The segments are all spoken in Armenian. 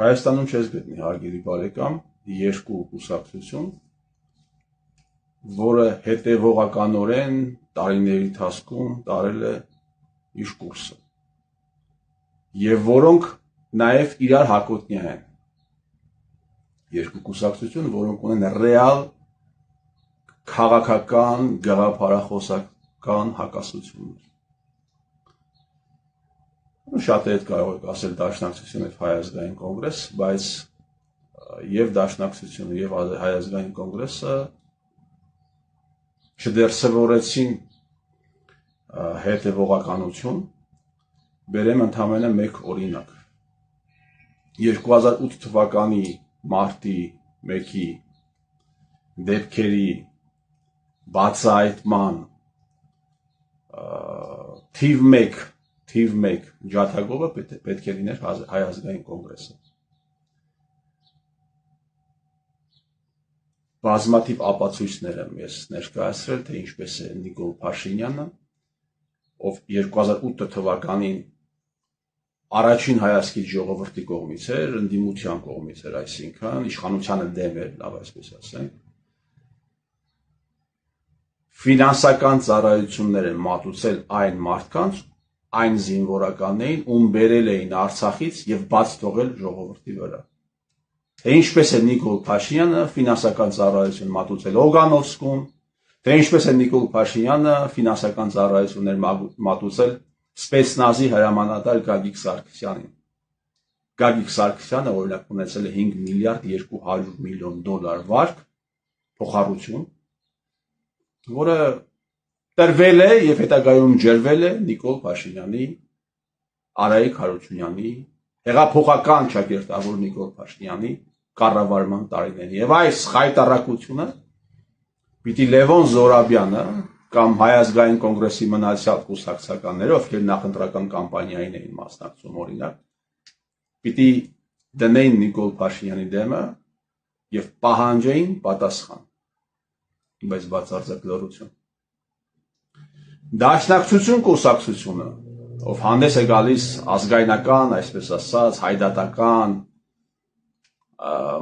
Հայաստանում չես գտնի հարգելի բարեկամ երկու կուսակցություն, որը հետևողականորեն տարիների ընթացքում տարել է իր կուրսը եւ որոնք նաեւ իրար հակոտնյա են։ Երկու կուսակցություն, որոնք ունեն ռեալ քաղաքական, գաղափարախոսական հակասություններ։ Շատերդ կարող եք ասել Դաշնակցություն եւ Հայ ազգային կոնգրես, բայց եւ Դաշնակցությունը եւ Հայ ազգային կոնգրեսը չդերսևորեցին հետևողականություն։ Բերեմ ընդամենը մեկ օրինակ։ 2008 թվականի մարտի 1-ի դեպքերի բացահայտման թիվ 1 ջատագովը պետք է լիներ Հայ ազգային կոնգրեսը։ Բազմաթիվ ապացույցներ եմ ես ներկայացրել, թե ինչպես է Նիկոլ Փաշինյանը, ով 2008 թվականին առաջին հայացքի ժողովրդի կողմից էր, ընդդիմության կողմից էր, այսինքն իշխանությանը դեմ էր, լավ այսպես ասենք, ֆինանսական ծառայություններ են մատուցել այն մարդկանց, այն զինվորականներին, ում բերել էին Արցախից եւ բաց թողել ժողովրդի վրա։ Թե ինչպես է Նիկոլ Փաշինյանը ֆինանսական ծառայություն մատուցել Օգանովսկում, թե ինչպես է Նիկոլ Փաշինյանը ֆինանսական ծառայություններ մատուցել Սպեցնազի հրամանատար Գագիկ Սարգսյանին։ Գագիկ Սարգսյանը օրինակ ունեցել է 5 միլիարդ 200 միլիոն դոլար վարկ փոխառություն, որը տրվել է եւ հետագայում ջրվել է Նիկոլ Փաշինյանի, Արայիկ Հարությունյանի, հեղափոխական ճակերտավոր Նիկոլ Փաշինյանի կառավարման տարիներին։ Եվ այս խայտառակությունը պիտի Լևոն Զորաբյանը կամ Հայ ազգային կոնգրեսի մնացյալ կուսակցականները, ովքեր նախընտրական կամպանիային էին մասնակցում, օրինակ, պիտի դնեին Նիկոլ Փաշինյանի դեմը եւ պահանջեին պատասխան։ Բայց բացարձակ լռություն։ Դաշնակցություն կուսակցությունը, ով հանդես է գալիս ազգայնական, այսպես ասած, հայդատական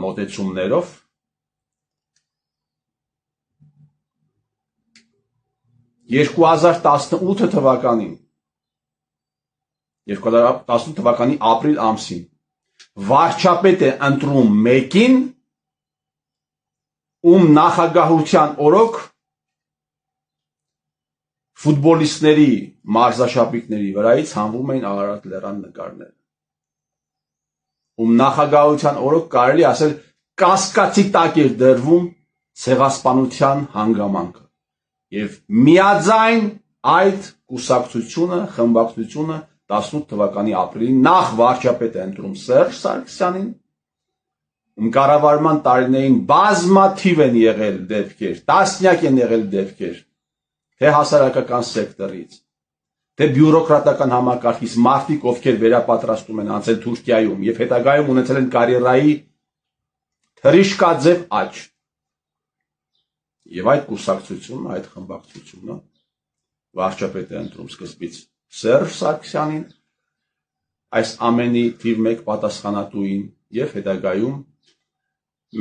մոտեցումներով, թվականին 2018 թվականի ապրիլ ամսին վարչապետ է ընտրում մեկին, ում նախագահության օրոք ֆուտբոլիստների մարզաշապիկների վրայից հանվում էին Արարատ լեռան նկարները, ում նախագահության օրոք կարելի ասել կասկածի տակ էր դրվում ցեղասպանության հանգամանքը եւ միաձայն այդ կուսակցությունը, խմբակցությունը 18 թվականի ապրիլին նախ վարչապետ է ընտրում Սերժ Սարգսյանին, ում կառավարման տարիներին բազմաթիվ են եղել դեպքեր, տասնյակ են եղել դեպքեր, թե հասարակական սեկտորից, թե բյուրոկրատական համակարգից մարդիկ, ովքեր վերապատրաստում են անցել Թուրքիայում եւ հետագայում ունեցել են կարիերայի թրիշկաձև աճ։ Եվ այդ կուսակցությունը, այդ խմբակցությունը վարչապետ է ընտրում սկզբից Սերժ Սարգսյանին, այս ամենի թիվ 1 պատասխանատուին եւ հետագայում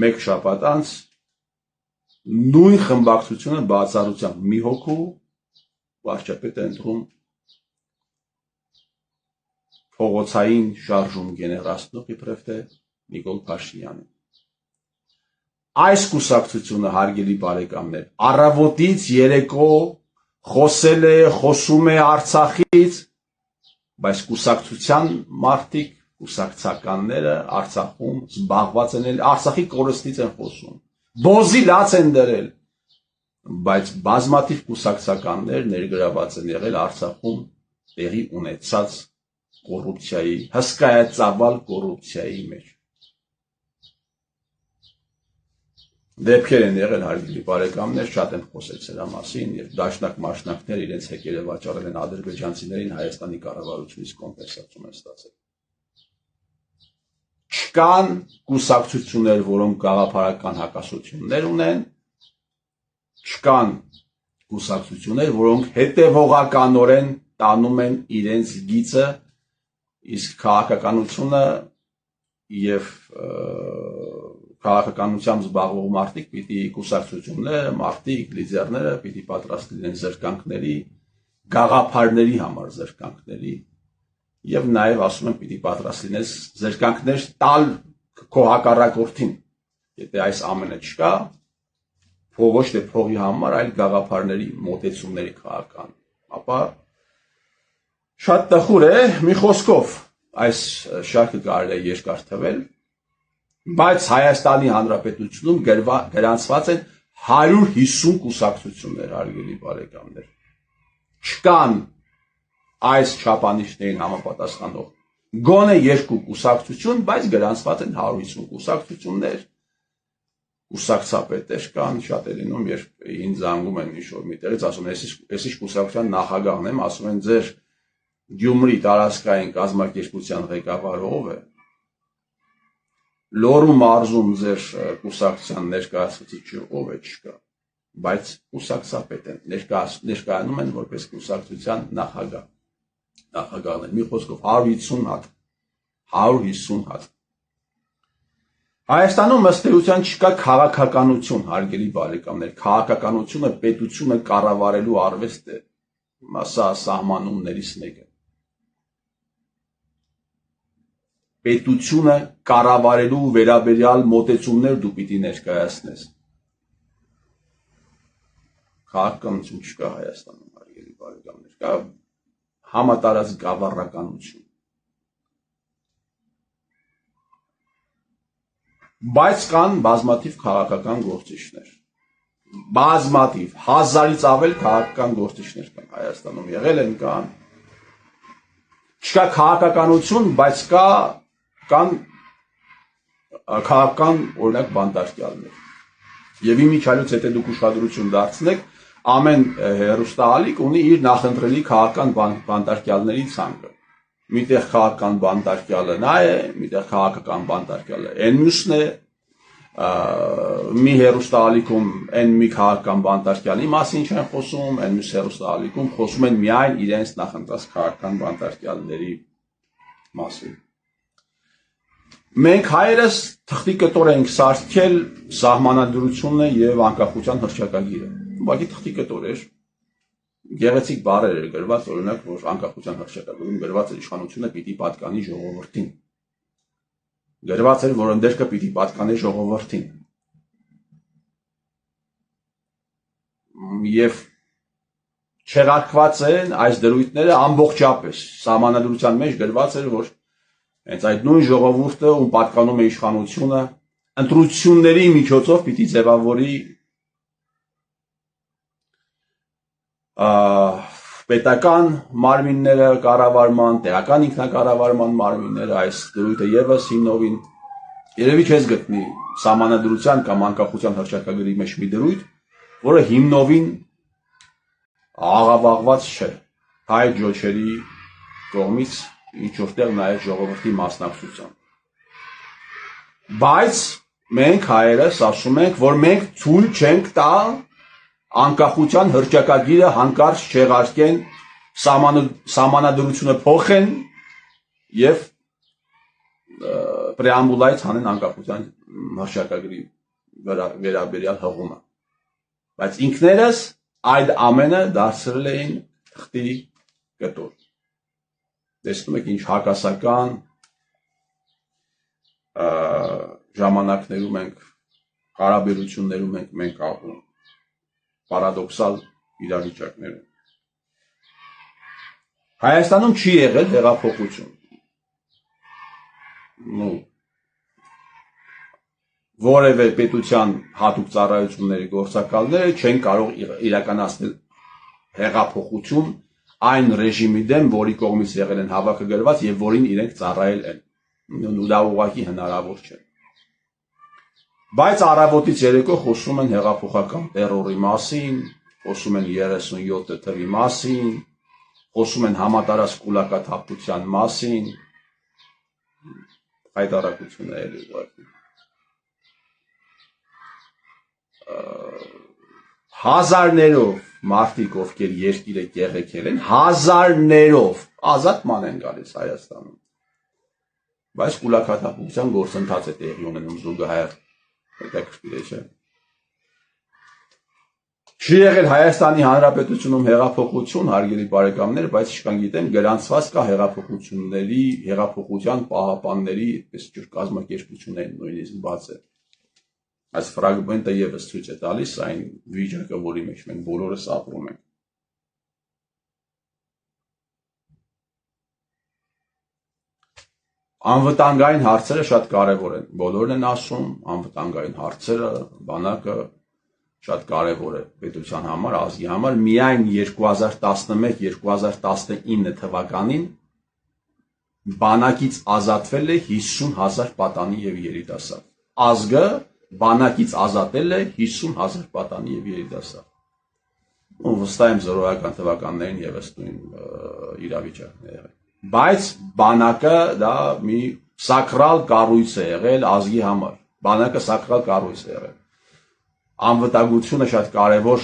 մեկ շաբաթ անց նույն խմբակցությունը բացառությամբ մի հոգու վարչապետ է ընտրում փողոցային շարժում գեներացնող իբրև թե Նիկոլ Փաշինյանին։ Այս կուսակցությունը, հարգելի բարեկամներ, առավոտից երեկո խոսել է, խոսում է Արցախից, բայց կուսակցության մարդիկ, կուսակցականները Արցախում զբաղված են, Արցախի կորստից են խոսում, բոզի լաց են դրել, բայց բազմաթիվ կուսակցականներ ներգրաված են եղել Արցախում տեղի ունեցած կոռուպցիայի, հսկայածավալ կոռուպցիայի մեջ։ Դեպքեր են եղել, հարգելի բարեկամներ, շատ են խոսել սրա մասին եւ դաշնակ մասնակցներ իրենց հեկերը վաճառել են ադրբեջանցիներին, Հայաստանի կառավարությունից կոմպենսացիա են ստացել։ Չկան կուսակցություններ, որոնք գաղափարական հակասություններ ունեն, չկան կուսակցություններ, որոնք հետևողականորեն տանում են իրենց գիծը, իսկ քաղաքականությունը եւ քաղաքականությամբ զբաղվող մարդիկ պիտի կուսակցությունները, մարդիկ, լիդերները պիտի պատրաստ լինեն զրկանքների, գաղափարների համար զրկանքների եւ նաեւ ասում են պիտի պատրաստ լինես զրկանքներ տալ քո հակառակորդին։ Եթե այս ամենը չկա, ոչ թե փողի համար, այլ գաղափարների մոտեցումների քաղաքական, ապա շատ տխուր է, մի խոսքով այս շարքը կարելի է երկար թվել, բայց Հայաստանի Հանրապետությունում գրանցված են 150 կուսակցություններ, հարգելի բարեկամներ։ Չկան այս չափանիշներին համապատասխանող գոնե երկու կուսակցություն, բայց գրանցված են 150 կուսակցություններ, կուսակցապետեր կան, շատ է լինում, երբ ինձ զանգում են ինչ-որ միտեղից, ասում են, ես ինչ կուսակցության նախագահն եմ, ասում են, ձեր Գյումրի տարածքային կազմակերպության ղեկավարը ով է։ Լոռու մարզում ձեր կուսակցության ներկայացուցիչը ով է, չկա, բայց կուսակցապետ են, ներկայանում են որպես կուսակցության նախագահներ, մի խոսքով 150 հատ, 150 հատ։ Հայաստանում ըստ էության չկա քաղաքականություն, հարգելի բարեկամներ, քաղաքականությունը պետությունը կառավարելու արվեստ է, սա սահմանումներից մեկը։ Պետությունը կառավարելու վերաբերյալ մոտեցումներ դու պիտի ներկայացնես։ Քաղաքականություն չկա Հայաստանում, հարգելի բարեկամներ, կա համատարած գավառականություն։ Բայց կան բազմաթիվ քաղաքական գործիչներ, բազմաթիվ, 1000-ից ավել քաղաքական գործիչներ կան Հայաստանում, եղել են, կան, չկա քաղաքականություն, բայց կան քաղաքական օրինակ բանտարկյալներ։ Եվ իմիջիայլոց եթե դուք ուշադրություն դարձնեք, ամեն հեռուստաալիք ունի իր նախընտրելի քաղաքական բանտարկյալների ցանկը։ Միտեղ քաղաքական բանտարկյալը նա է, միտեղ քաղաքական բանտարկյալը այն մյուսն է, մի հեռուստաալիքում այն մի քաղաքական բանտարկյալի մասին չեն խոսում, այն մյուս հեռուստաալիքում խոսում են միայն իրենց նախընտրած քաղաքական բանտարկյալների մասին։ Մենք հայերս թղթի կտոր ենք սարքել սահմանադրությունը եւ անկախության հռչակագիրը։ Ուղղակի թղթի կտոր էր, գեղեցիկ բառեր էր գրված, օրինակ, որ անկախության հռչակագրում գրված էր իշխանությունը պիտի պատկանի ժողովրդին։ Գրված էր, որ ընդերքը պիտի պատկանի ժողովրդին։ Եվ չեղարկված են այս դրույթները ամբողջապես։ Սահմանադրության մեջ գրված էր, որ հենց այդ նույն ժողովուրդը, ում պատկանում է իշխանությունը, ընտրությունների միջոցով պիտի ձևավորի պետական մարմինները կառավարման, տեղական ինքնակառավարման մարմինները, այս դրույթը եւս հիմնովին երևի չես գտնի սահմանադրության կամ անկախության հռչակագրի մեջ մի դրույթ, որը հիմնովին աղավաղված չէ հայ ջոչերի կողմից ինչ որտեղ նաեւ ժողովրդի մասնակցությամբ։ Բայց մենք հայերս ասում ենք, որ մենք ցույց չենք տա անկախության հռչակագիրը հանկարծ չեղարկեն, սահմանադրությունը փոխեն եւ պրեամբուլայից հանեն անկախության հռչակագրի վերաբերյալ հղումը։ Բայց ինքներս այդ ամենը դարձրել էին թղթի կտոր։ Տեսնում եք ինչ հակասական ժամանակներում ենք, հարաբերություններում ենք մենք ապրում, պարադոքսալ իրավիճակներում։ Հայաստանում չի եղել հեղափոխություն։ Որևէ պետության հատուկ ծառայությունների գործակալները չեն կարող իրականացնել հեղափոխություն այն ռեժիմի դեմ, որի կողմից եղել են հավաքը գրված եւ որին իրենք ծառայել են։ Դա ուղղակի հնարավոր չէ։ Բայց առավոտից երեկո խոսում են հեղափոխական տերորի մասին, խոսում են 37 թվի մասին, խոսում են համատարած կուլակաթափության մասին, հայտարարություն է էլի ուղղակի։ Հազարներով մարդիկ, ովքեր երկիրը կեղեքել են, հազարներով ազատման են գալիս Հայաստանում։ բայց կուլակաթափության գործընթաց է տեղի ունենում զուգահեռ, հետաքրքիր է, չէ՞։ Չի եղել Հայաստանի Հանրապետությունում հեղափոխություն, հարգելի բարեկամներ, բայց ինչքան գիտեմ, գրանցված կա հեղափոխության պահապանների այդպես ջուր կազմակերպություններ նույնիսկ բաց է։ Այս ֆրագմենտը եւս ցույց է տալիս այն վիճակը, որի մեջ մենք բոլորս ապրում ենք։ Անվտանգային հարցերը շատ կարևոր են։ Բոլորն են ասում, անվտանգային հարցերը, բանակը շատ կարևոր է պետության համար, ազգի համար, միայն 2011-2019 թվականին բանակից ազատվել է 50,000 պատանի եւ երիտասարդ։ Ազգը բանակից ազատել է 50,000 պատանի եւ երիտասարդ։ Ու վստահ եմ զորոյական թվականներին եւս նույն իրավիճակն է եղել։ Բայց բանակը դա մի սակրալ կառույց է եղել ազգի համար։ Բանակը սակրալ կառույց է եղել։ Անվտանգությունը շատ կարևոր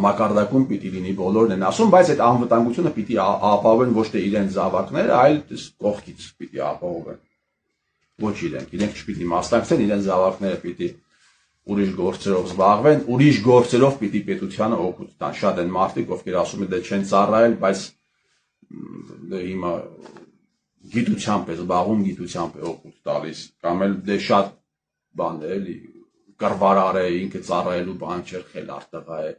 մակարդակում պիտի լինի, բոլորն են ասում, բայց այդ անվտանգությունը պիտի ապահովեն ոչ թե իրենց զավակները, այլ կողքից պիտի ապահովեն։ Ոչ իրենք չպիտի մասնակցեն, իրենց զավակները պիտի ուրիշ գործերով զբաղվեն, ուրիշ գործերով պիտի պետությանը օգուտ տան։ Շատ են մարդիկ, ովքեր ասում են դե չեն ծառայել, բայց հիմա գիտությամբ է զբաղվում, գիտությամբ է օգուտ տալիս, կամ էլ դե շատ բան է էլի կռվարար է, ինքը ծառայելու բան չէր, խելար տղա է,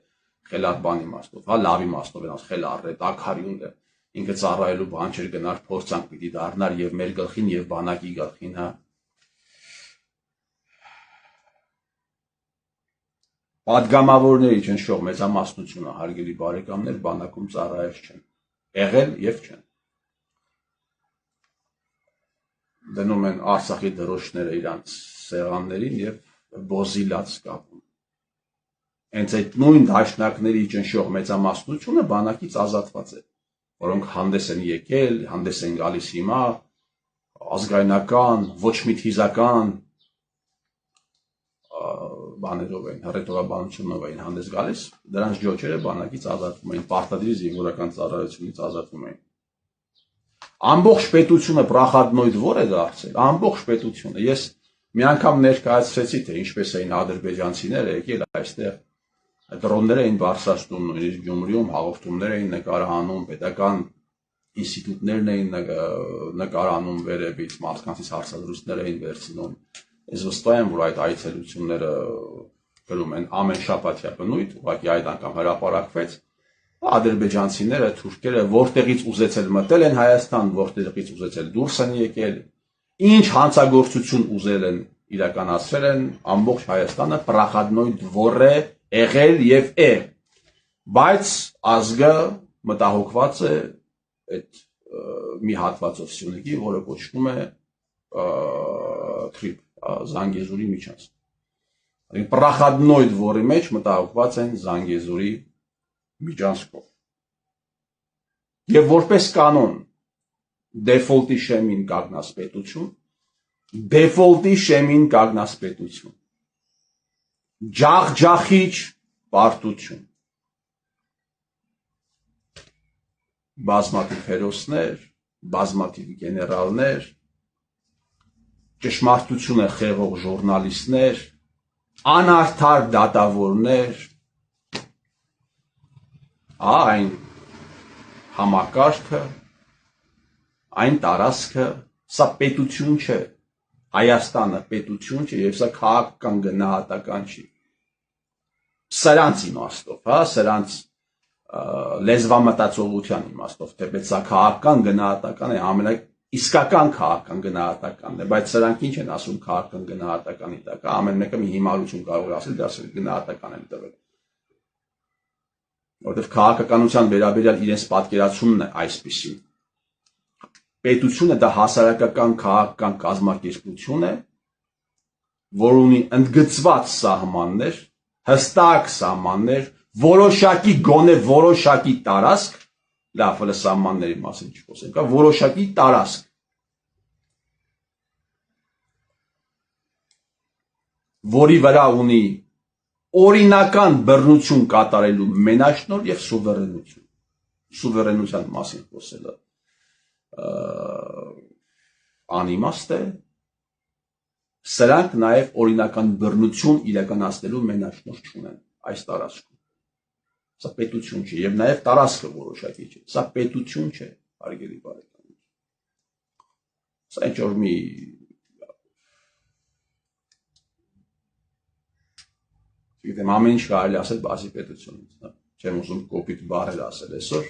խելար բան իմաստով, հա լավ իմաստով են ասում, խելար է, տաքարյուն է, ինքը ծառայելու բան չէր, գնար փորձանք պիտի դառնար եւ մեր գլխին եւ բանակի գլխին, հա։ Պատգամավորների ճնշող մեծամասնությունը, հարգելի բարեկամներ, բանակում ծառայել չեն, եղել եւ չեն։ Դնում են Արցախի դրոշները իրանց սեղաններին եւ բոզիլած կապում։ Հենց այդ նույն դաշնակների ճնշող մեծամասնությունը բանակից ազատված է, որոնք հանդես են եկել, հանդես են գալիս հիմա, ազգայնական, ոչ մի թիզական բաներով էին, հռետորաբանությունով էին հանդես գալիս, դրանց ջոջերը բանակից ազատվում էին, պարտադիր զինվորական ծառայությունից ազատվում էին։ Ամբողջ պետությունը պրախադնոյդ որ է դարձել, ամբողջ պետությունը։ Ես մի անգամ ներկայացրեցի, թե ինչպես էին ադրբեջանցիները եկել այստեղ, դրոններ էին բարձրացնում, նույնիսկ Գյումրիում հաղորդումներ էին նկարահանում, պետական ինստիտուտներն էին նկարահանում վերևից, մարդկանցից հարցազրույցներ էին վերցնում։ Ես վստահ եմ, որ այդ այցելությունները գրում են ամեն շաբաթյա բնույթ, ուղղակի այդ անգամ հրապարակվեց։ Ադրբեջանցիները, թուրքերը որտեղից ուզեցել մտել են Հայաստան, որտեղից ուզեցել դուրս են եկել, ինչ հանցագործություն ուզել են իրականացրել են, ամբողջ Հայաստանը պրախադնոյդ որ է եղել եւ է, բայց ազգը մտահոգված է այդ մի հատվածով Սյունիքի, որը կոչվում է թրիփ, Զանգեզուրի միջանցք։ Պրախադնոյդ որի մեջ մտահոգված են Զանգեզուրի միջանցքով։ Եվ որպես կանոն դեֆոլտի շեմին կանգնած պետություն, դեֆոլտի շեմին կանգնած պետություն, ջախջախիչ պարտություն, բազմաթիվ հերոսներ, բազմաթիվ գեներալներ, ճշմարտությունը խեղող ժուրնալիստներ, անարդար դատավորներ, այն համակարգը, այն տարածքը, սա պետություն չէ, Հայաստանը պետություն չէ եւ սա քաղաքական գնահատական չի։ Սրանց իմաստով, հա, սրանց լեզվամտածողության իմաստով, թեպետ սա քաղաքական գնահատական է, ամենաիսկական քաղաքական գնահատականն է, բայց սրանք ինչ են ասում քաղաքական գնահատականի տակ, ամեն մեկը մի հիմարություն կարող է ասել, դա գնահատական են տվել։ Որտեղ քաղաքականության վերաբերյալ իրենց պատկերացումն է այսպիսին։ Պետությունը դա հասարակական քաղաքական կազմակերպություն է, որ ունի ընդգծված սահմաններ, հստակ սահմաններ, որոշակի գոնե որոշակի տարածք, լավ, հələ սահմանների մասին չխոսենք, որոշակի տարածք, որի վրա ունի օրինական բռնություն կատարելու մենաշնորհ եւ սուվերենության մասին խոսելը անիմաստ է, սրանք նաև օրինական բռնություն իրականացնելու մենաշնորհ չունեն այս տարածքում։ Սա պետություն չէ, եւ նաև տարածքը որոշակի չէ։ Սա պետություն չէ, հարգելի բարեկամներ։ Սա ինչ որ մի գիտեմ ամեն ինչ կարելի ասել բացի պետությունից, չեմ ուզում կոպիտ բառեր ասել այսօր,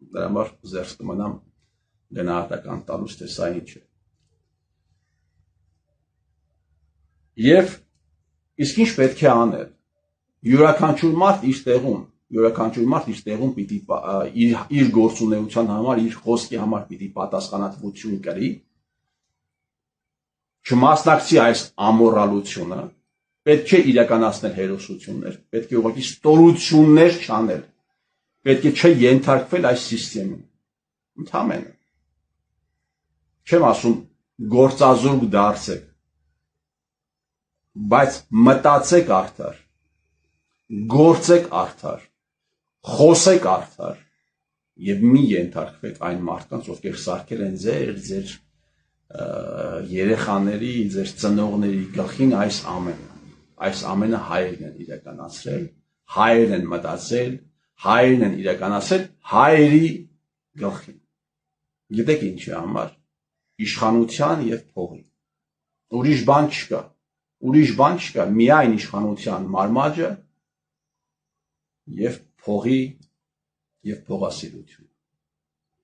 դրա համար զերծ կմնամ գնահատական տալուց, թե սա ինչ է։ Եվ իսկ ինչ պետք է անել։ Յուրաքանչյուր մարդ իր տեղում պիտի իր գործունեության համար, իր խոսքի համար պիտի պատասխանատվություն կրի, չմասնակցի այս ամորալությունը, պետք է իրականացնել հերոսություններ, պետք է ուղղակի ստորություններ չանել, պետք է չենթարկվել այս սիստեմին, ընդհանրապես, չեմ ասում գործազուրկ դարձեք, բայց մտածեք արդար, գործեք արդար, խոսեք արդար եւ մի ենթարկվեք այն մարդկանց, ովքեր սարքել են ձեր երեխաների, ձեր ծնողների գլխին այս ամենը հայերն են իրականացրել, հայերն են մտածել, հայերն են իրականացրել հայերի գլխին։ Գիտեք ինչի համար, իշխանության եւ փողի։ Ուրիշ բան չկա, միայն իշխանության մարմաճը եւ փողի եւ փողասիրություն։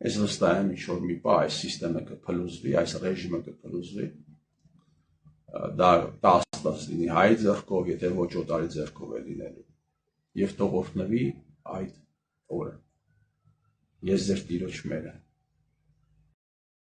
Ես վստահ եմ, ինչ որ մի բա այս սիստեմը կփլուզվի, այս ռեժիմը կփլուզվի, դա 10 լինի հայ ձեռքով, եթե ոչ օտարի ձեռքով է լինելու, եւ թող օրհնվի այդ օրը։ Ես ձեր տիրոջ մերը